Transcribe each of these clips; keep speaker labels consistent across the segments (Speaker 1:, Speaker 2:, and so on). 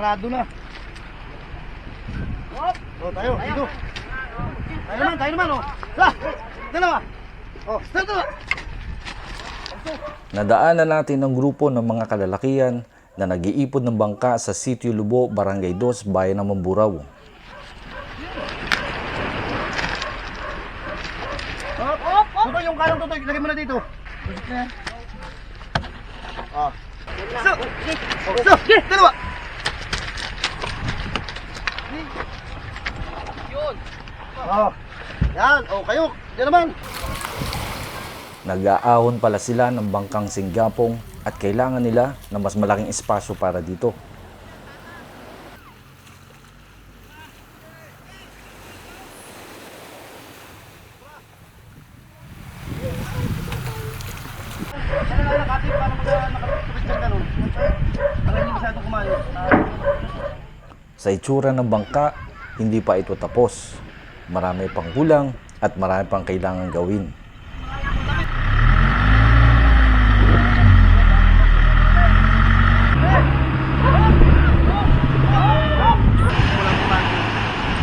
Speaker 1: sarado na. Oh, tayo, dito. Tayo naman, oh. Dalawa. Oh, dalawa.
Speaker 2: Nadaanan natin ang grupo ng mga kalalakihan na nag-iipon ng bangka sa Sitio Lubo, Barangay 2, Bayan ng Mamburao.
Speaker 1: Tutoy, yung kalang tutoy, lagay mo na dito. Ah. Dalawa. Yun. Oh. Yan, oh, kayo. Diyan naman.
Speaker 2: Nag-aahon pala sila ng bangkang singgapong at kailangan nila ng mas malaking espasyo para dito. Sa itsura ng bangka, hindi pa ito tapos. Marami pang kulang at marami pang kailangan gawin.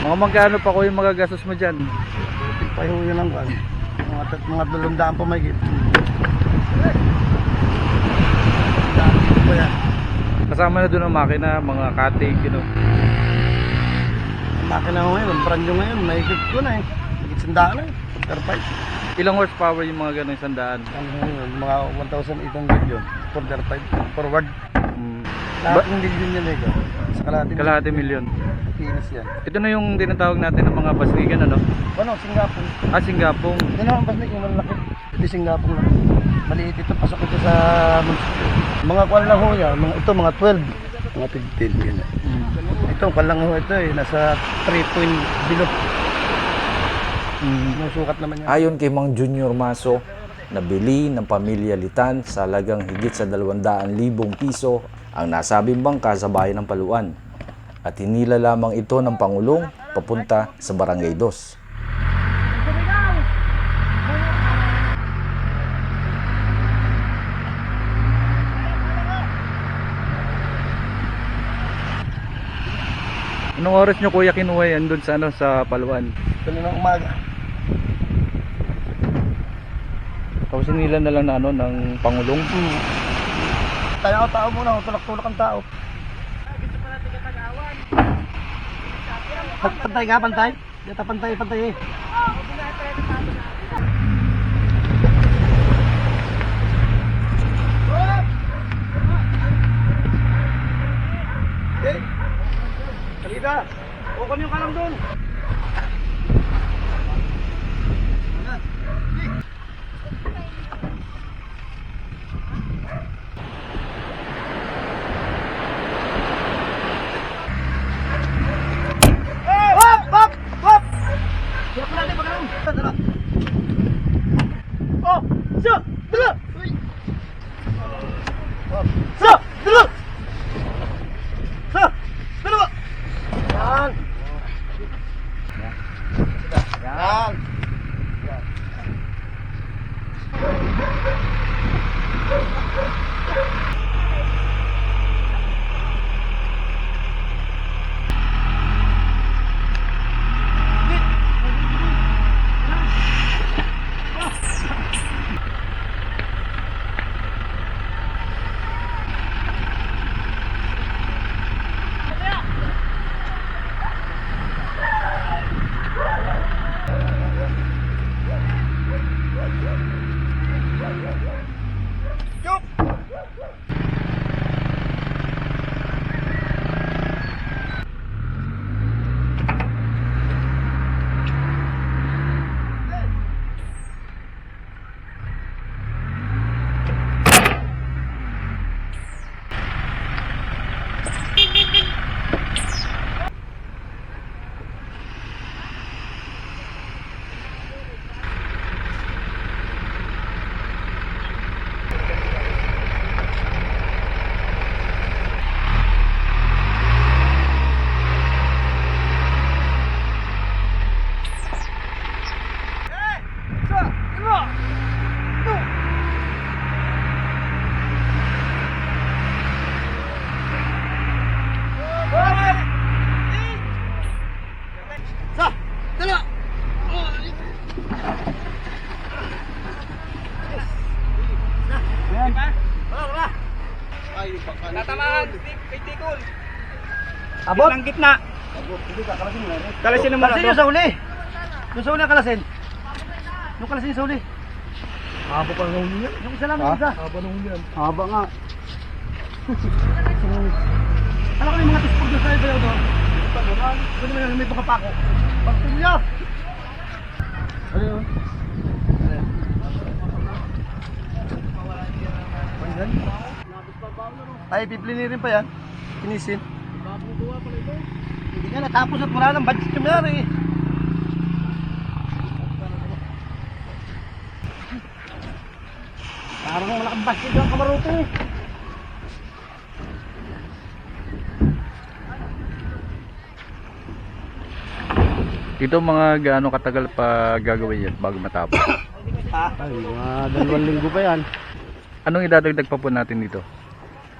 Speaker 3: Mga magkano pa ko yung magagastos mo dyan?
Speaker 1: Pahihuyo lang ba? Mga 200 po may git.
Speaker 3: Kasama na doon ang makina, mga cutting, you know.
Speaker 1: Ang makina ko ngayon, brand new ngayon, may git ko na eh. Higit sandaan na eh. Terpite.
Speaker 3: Ilang horsepower yung mga ganun sandaan?
Speaker 1: Mga 1,800 yun. For terpite. Forward. Lahat ng million yan eh. Sa
Speaker 3: Kalahati milyon.
Speaker 1: Pinis yan.
Speaker 3: Ito na yung tinatawag natin ng mga basnigan, ano?
Speaker 1: Ano, Singapore.
Speaker 3: Singgapong.
Speaker 1: Ito naman basnig, yung malaki. Ito Singapore lang. Maliit ito, pasok ito sa mga kwan lang ho yan. Ito mga 12. Mga 15 yun eh. Ito, kwan lang ho ito eh. Nasa 3 point below. Sukat naman yan.
Speaker 2: Ayon kay Mang Junior Maso, nabili ng pamilya Litan sa halagang higit sa 200,000 piso ang nasabing bangka sa bayan ng Paluan. At hinila lamang ito ng Pangulong papunta sa Barangay 2.
Speaker 3: Anong oras nyo kuya kinuha yan doon sa, sa Paluan?
Speaker 1: Ito na ng umaga.
Speaker 3: Tapos nila na lang na ng Pangulong?
Speaker 1: Tao muna, tulak-tulak ang tao. Pantay nga, pantay. Dito pantay eh. Okay. Halika. Ukon yung kalang doon. Abot?
Speaker 4: Ng gitna.
Speaker 1: Hindi ka, kalasin mo.
Speaker 4: Kalasin naman
Speaker 1: Kalasin
Speaker 4: ito.
Speaker 1: yung sa uli. Yung sa uli ang kalasin. Yung kalasin sa uli. Haba pa ng huli yan. Yung isa lang, yung isa. Haba ng huli yan. Haba nga. Alam ko yung mga tispog doon sa ibayaw doon. Pwede mo yung may pagkapako. Pagpilya! Ano yun? Ay, piplinirin pa yan. Pinisin. Hindi nga natapos at wala ng budget yung mayari. Parang malaking budget yung kamarote eh.
Speaker 3: Ito mga gaano katagal pa gagawin yan bago matapos?
Speaker 1: Ay, mga 2 linggo pa yan.
Speaker 3: Anong idadagdag pa po natin dito?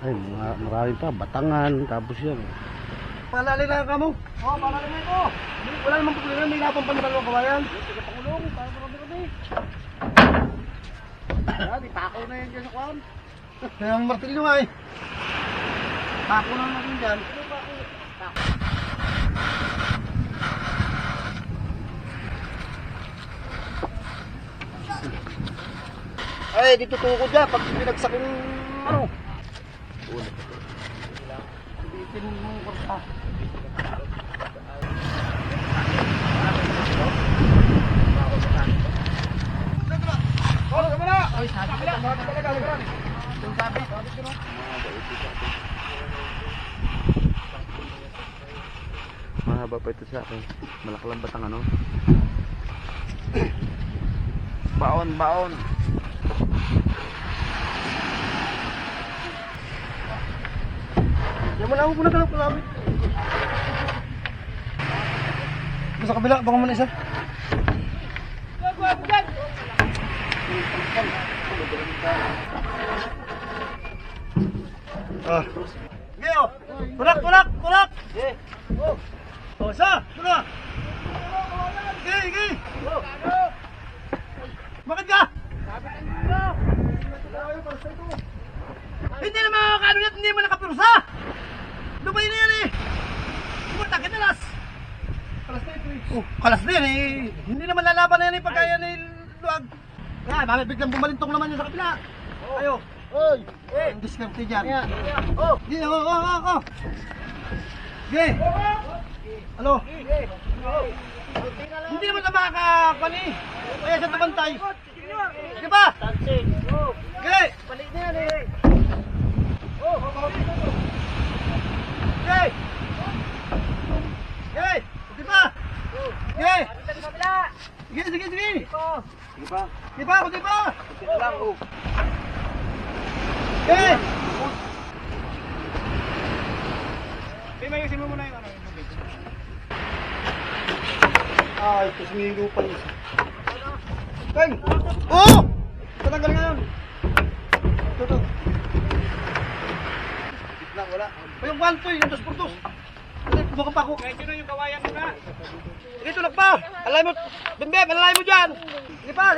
Speaker 1: Ay, marami pa. Batangan, tapos yan. Palalay na ka mo. Oo, palalay na ito. Wala namang problema. May lapang pa na dalawang kawayan. Sige, pakulong. Para marami-rami. Di pako na yan dyan sa kwan. Kaya ang martilyo nga eh. Pako na natin dyan. Ay, dito tukod dyan. Pag pinagsak yung ano. Bitin mo korta.
Speaker 3: Mahaba pa ito sa akin. Malakalang batang ano? Baon.
Speaker 1: Yan mo na ako muna kalap namin. Sa kabila, baka mo na isa. Ah. Geo, tulak. Oh, isa, tulak. Gey. Bakit ka? Hindi na makakano yan, hindi mo nakapirsa. Dubay na yan eh. Pumunta ka nalas. Kalas na ito eh. Oh, kalas na yan eh. Hindi naman lalaban na yan eh pagkaya na yung luwag. Kaya, bakit biglang bumalintong naman yan sa kapila. Ayo. Oy. Ang diskarte dyan. Oh. Sige, oh. Sige. Ano? Hindi naman na makakakuan eh. Kaya siya tumantay. Sige ba? Sige. Balik na yan eh. Sige! Sige! Sige pa! Sige! Sige! Sige pa! Sige pa! Sige!
Speaker 4: Mayusin mo muna yung ano.
Speaker 1: Ay, ito sumigo pa niya. Kay! Oo! Patanggal nga yun. Ito. Gitna, wala. O yung kwanto, yung 2x2. Bukang pa ako.
Speaker 4: Kahit yun yung kawayan mo na.
Speaker 1: Sige, tulak pa! Alay mo! Bimbeb, alay mo dyan! Sige pa!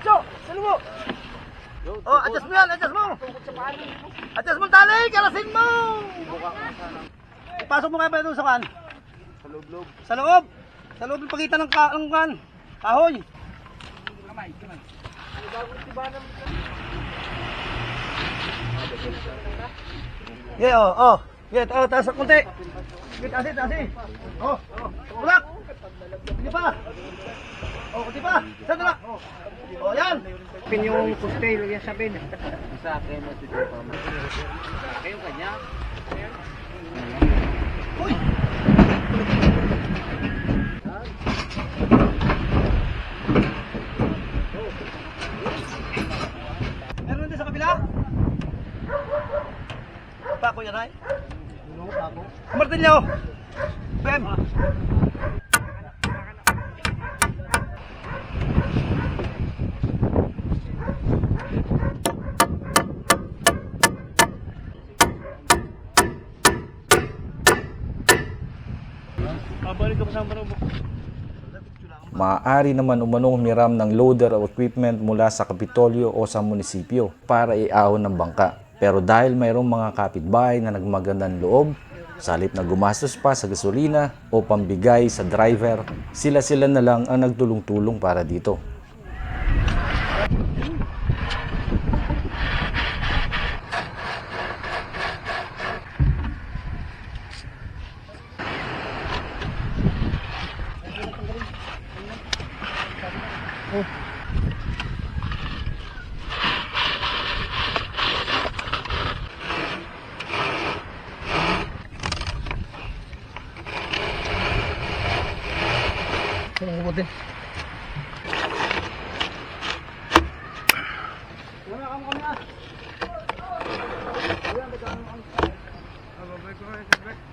Speaker 1: So, salo mo! Oh, adjust mo yan, adjust mo! Adjust mo tali, kalasin mo! Ipasok mo kaya ba doon sa kan? Sa loob! Sa loob yung pagitan ng kan. Kahoy! Yeah, oh. Yeah, taas ang konti. Sige, taas. Oh, tulak! Sige pa! Oh, kunti pa! Saan tulak? Oh, yan!
Speaker 4: Pin yung puste, lagyan sa pin.
Speaker 1: Uy! Meron din sa kabila? Pako yan ay? Pako. Martilyo! Bem! Babalik ka pa sa marunong.
Speaker 2: Maaari naman umanong humiram ng loader o equipment mula sa Kapitolyo o sa munisipyo para iahon ng bangka. Pero dahil mayroong mga kapitbahay na nagmagandang loob, Sa halip na gumastos pa sa gasolina o pambigay sa driver, sila-sila na lang ang nagtulong-tulong para dito.
Speaker 1: Sino ang din?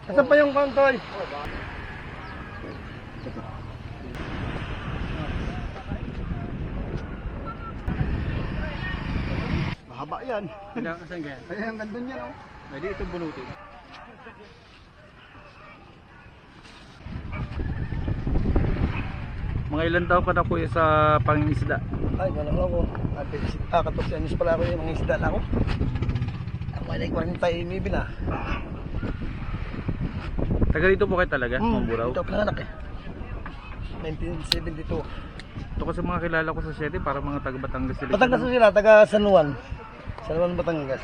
Speaker 1: Asan pa yung kantoy? Mahaba yan.
Speaker 4: Asan kaya?
Speaker 1: Ayan ang ganda niya, no?
Speaker 4: Pwede ito bunutin.
Speaker 3: Mga ilan taon ka na kuya sa pangingisda?
Speaker 1: Ay, wala ako. 14 anos pala ako yung mga isda na ako. Ako ay 40 maybe na.
Speaker 3: Taga dito po kayo talaga, Mamburao?
Speaker 1: Ito pinanganak eh. 1972.
Speaker 3: Ito kasi mga kilala ko sa Siete, para mga taga Batangas sila.
Speaker 1: Batangas sila, taga San Juan. San Juan, Batangas.